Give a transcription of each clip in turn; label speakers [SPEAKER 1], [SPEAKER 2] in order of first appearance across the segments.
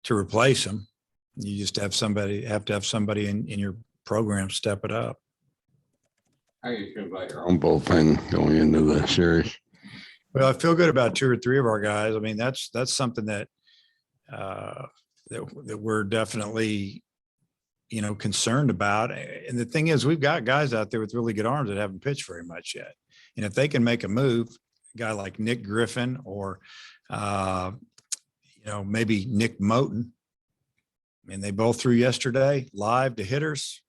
[SPEAKER 1] to replace him. You just have to have somebody in your program step it up.
[SPEAKER 2] How do you feel about your own bullpen going into the series?
[SPEAKER 1] Well, I feel good about 2 or 3 of our guys. I mean, that's something that that we're definitely, concerned about. And the thing is, we've got guys out there with really good arms that haven't pitched very much yet. And if they can make a move, a guy like Nick Griffin or, maybe Nick Moten. I mean, they both threw yesterday live to hitters,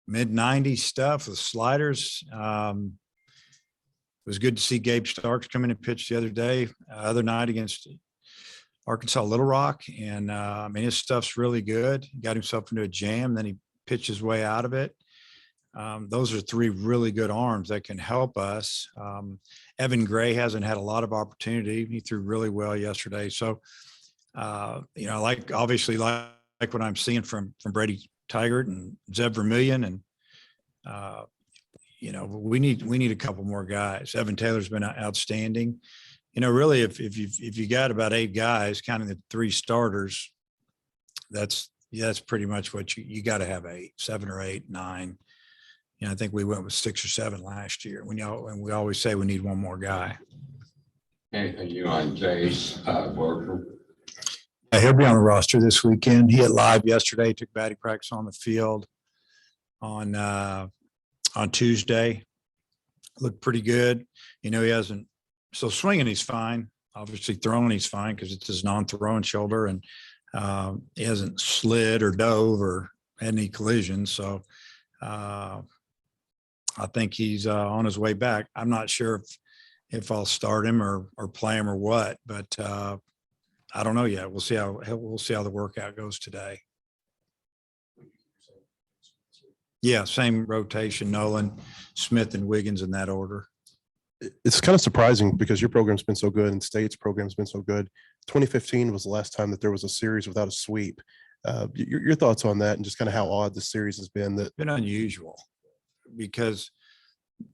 [SPEAKER 1] mid-90s stuff with sliders. It was good to see Gabe Starks come in and pitch the other night against Arkansas Little Rock. And I mean, his stuff's really good. He got himself into a jam, then he pitched his way out of it. Those are 3 really good arms that can help us. Evan Gray hasn't had a lot of opportunity. He threw really well yesterday. So, obviously like what I'm seeing from Brady Tigert and Zeb Vermillion. And, we need a couple more guys. Evan Taylor's been outstanding. Really, if you got about 8 guys, counting the 3 starters, that's pretty much what you got to have 8, 7 or 8, 9. I think we went with 6 or 7 last year. And we always say we need one more guy.
[SPEAKER 2] Anything you on Jace Barker?
[SPEAKER 1] Yeah, he'll be on the roster this weekend. He hit live yesterday, took batting practice on the field on Tuesday. Looked pretty good. He hasn't. So swinging, he's fine. Obviously throwing, he's fine because it's his non-throwing shoulder, and he hasn't slid or dove or had any collisions. So I think he's on his way back. I'm not sure if I'll start him or play him or what, but I don't know yet. We'll see how the workout goes today. Yeah, same rotation: Nolan, Smith, and Wiggins in that order.
[SPEAKER 3] It's kind of surprising because your program's been so good and State's program's been so good. 2015 was the last time that there was a series without a sweep. Your thoughts on that and just kind of how odd the series has been? That's
[SPEAKER 1] been unusual because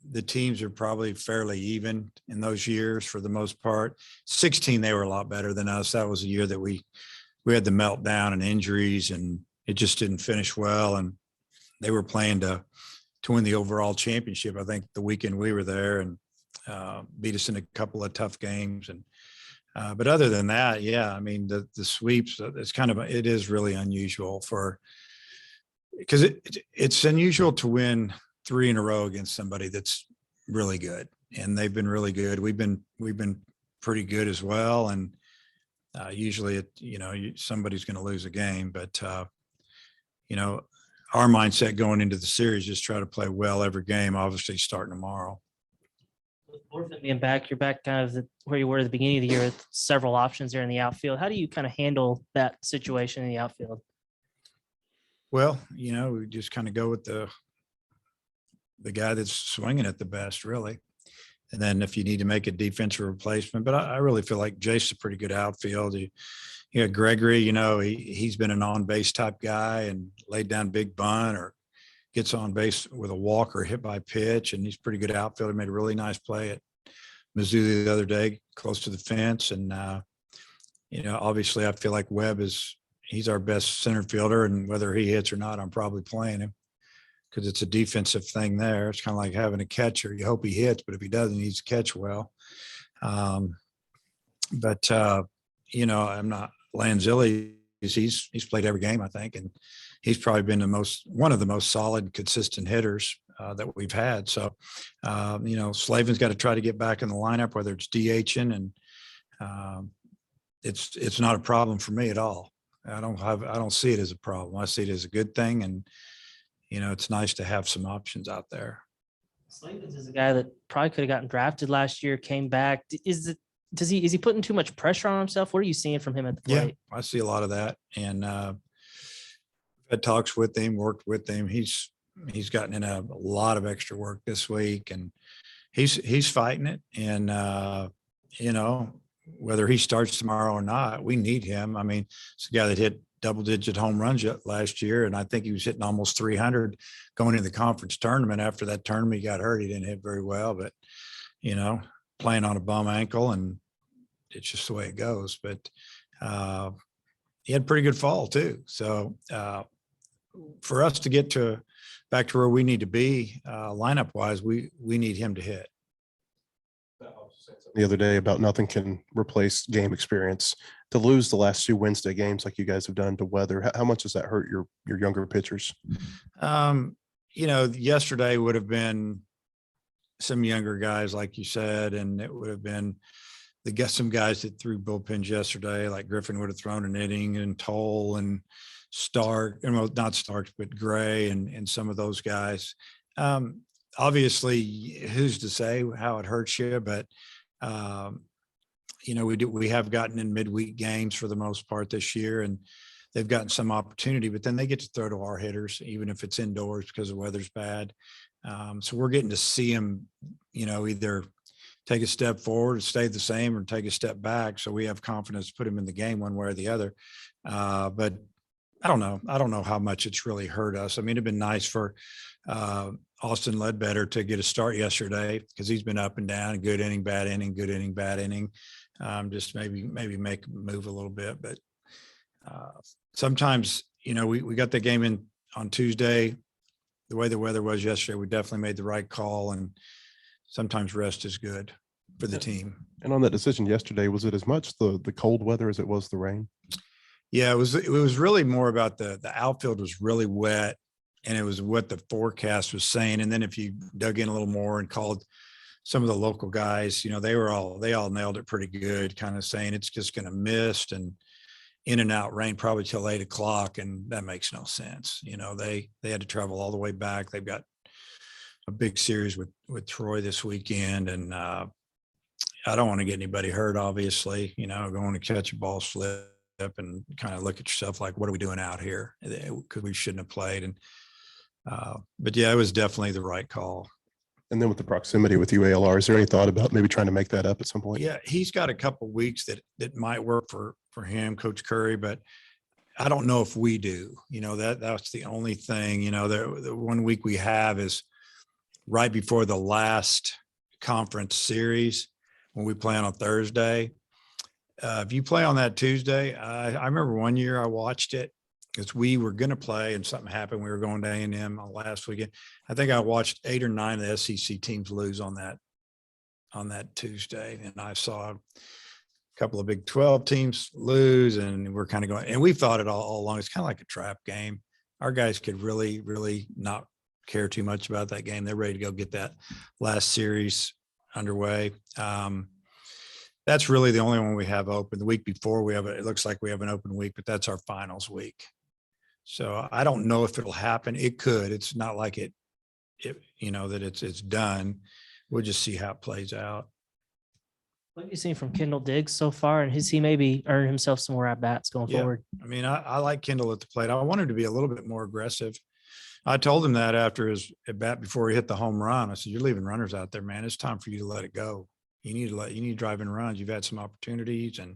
[SPEAKER 1] the teams are probably fairly even in those years for the most part. 16, they were a lot better than us. That was a year that we had the meltdown and injuries, and it just didn't finish well. And they were playing to win the overall championship, I think, the weekend we were there, and beat us in a couple of tough games. And but other than that, yeah, I mean, the sweeps, it is really unusual because it's unusual to win 3 in a row against somebody that's really good, and they've been really good. We've been pretty good as well, and usually somebody's going to lose a game, but our mindset going into the series is try to play well every game, obviously starting tomorrow.
[SPEAKER 4] With Bullpen being back, you're back kind of where you were at the beginning of the year with several options there in the outfield. How do you kind of handle that situation in the outfield?
[SPEAKER 1] Well, we just kind of go with the guy that's swinging it the best, really. And then if you need to make a defensive replacement, but I really feel like Jace's a pretty good outfield. Gregory, he's been an on-base type guy and laid down big bunt or gets on base with a walk or hit by pitch, and he's pretty good outfielder. Made a really nice play at Mizzou the other day, close to the fence. And, obviously I feel like Webb he's our best center fielder, and whether he hits or not, I'm probably playing him because it's a defensive thing there. It's kind of like having a catcher. You hope he hits, but if he doesn't, he needs to catch well. I'm not Lanzilli. He's played every game, I think, and he's probably been one of the most solid, consistent hitters that we've had. So, Slavin's got to try to get back in the lineup, whether it's DHing, and it's not a problem for me at all. I don't see it as a problem. I see it as a good thing, and it's nice to have some options out there.
[SPEAKER 4] Slavens is a guy that probably could have gotten drafted last year, came back. Is he putting too much pressure on himself? What are you seeing from him at the plate?
[SPEAKER 1] Yeah, I see a lot of that, and had talks with him, worked with him. He's gotten in a lot of extra work this week, and he's fighting it. And whether he starts tomorrow or not, we need him. I mean, it's a guy that hit double-digit home runs last year, and I think he was hitting almost 300 going into the conference tournament. After that tournament, he got hurt. He didn't hit very well, but playing on a bum ankle, and it's just the way it goes. But he had a pretty good fall too. So for us to get back to where we need to be lineup wise, we need him to hit.
[SPEAKER 3] The other day about nothing can replace game experience. To lose the last 2 Wednesday games like you guys have done to weather, how much does that hurt your younger pitchers?
[SPEAKER 1] Yesterday would have been some younger guys, like you said, and it would have been some guys that threw bullpens yesterday, like Griffin would have thrown an inning, and Toll and Stark, and well, not Stark, but Gray and some of those guys. Obviously, who's to say how it hurts you, but we have gotten in midweek games for the most part this year, and they've gotten some opportunity, but then they get to throw to our hitters, even if it's indoors because the weather's bad. So we're getting to see them, either take a step forward, stay the same, or take a step back. So we have confidence to put them in the game one way or the other. But I don't know. I don't know how much it's really hurt us. I mean, it'd been nice for Austin Ledbetter to get a start yesterday because he's been up and down, good inning, bad inning, good inning, bad inning. Just maybe make him move a little bit. But sometimes, we got the game in on Tuesday. The way the weather was yesterday, we definitely made the right call, and sometimes rest is good for the team.
[SPEAKER 3] And on that decision yesterday, was it as much the cold weather as it was the rain?
[SPEAKER 1] Yeah, it was really more about the outfield was really wet, and it was what the forecast was saying. And then if you dug in a little more and called some of the local guys, they all nailed it pretty good, kind of saying it's just going to mist and in and out rain probably till 8 o'clock. And that makes no sense. They had to travel all the way back. They've got a big series with Troy this weekend. And I don't want to get anybody hurt, obviously, going to catch a ball slip and kind of look at yourself like, what are we doing out here? Because we shouldn't have played. And but yeah, it was definitely the right call.
[SPEAKER 3] And then with the proximity with UALR, is there any thought about maybe trying to make that up at some point?
[SPEAKER 1] Yeah, he's got a couple of weeks that might work for him, Coach Curry, but I don't know if we do. That's the only thing. The 1 week we have is right before the last conference series when we play on a Thursday. If you play on that Tuesday, I remember one year I watched it because we were going to play and something happened. We were going to A&M last weekend. I think I watched 8 or 9 of the SEC teams lose on that Tuesday. And I saw a couple of Big 12 teams lose, and we're kind of going, and we've thought it all along. It's kind of like a trap game. Our guys could really, really not care too much about that game. They're ready to go get that last series underway. That's really the only one we have open. The week before it looks like we have an open week, but that's our finals week. So I don't know if it'll happen. It could. It's not like that it's done. We'll just see how it plays out.
[SPEAKER 4] What have you seen from Kendall Diggs so far? And has he maybe earned himself some more at-bats going forward?
[SPEAKER 1] I mean, I like Kendall at the plate. I want him to be a little bit more aggressive. I told him that after his at bat before he hit the home run. I said, "You're leaving runners out there, man. It's time for you to let it go. You need to drive in runs. You've had some opportunities," and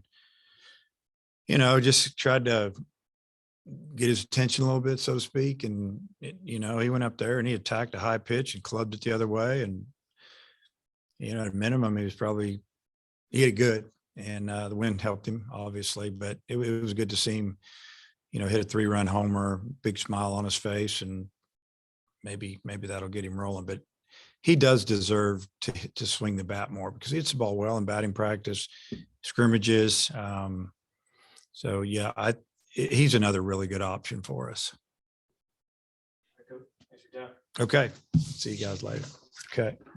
[SPEAKER 1] just tried to get his attention a little bit, so to speak. And he went up there and he attacked a high pitch and clubbed it the other way. And at minimum, he hit it good, and the wind helped him, obviously. But it was good to see him, hit a 3-run homer, big smile on his face, and maybe that'll get him rolling. But he does deserve to swing the bat more because he hits the ball well in batting practice, scrimmages. So yeah, he's another really good option for us. Okay. See you guys later. Okay.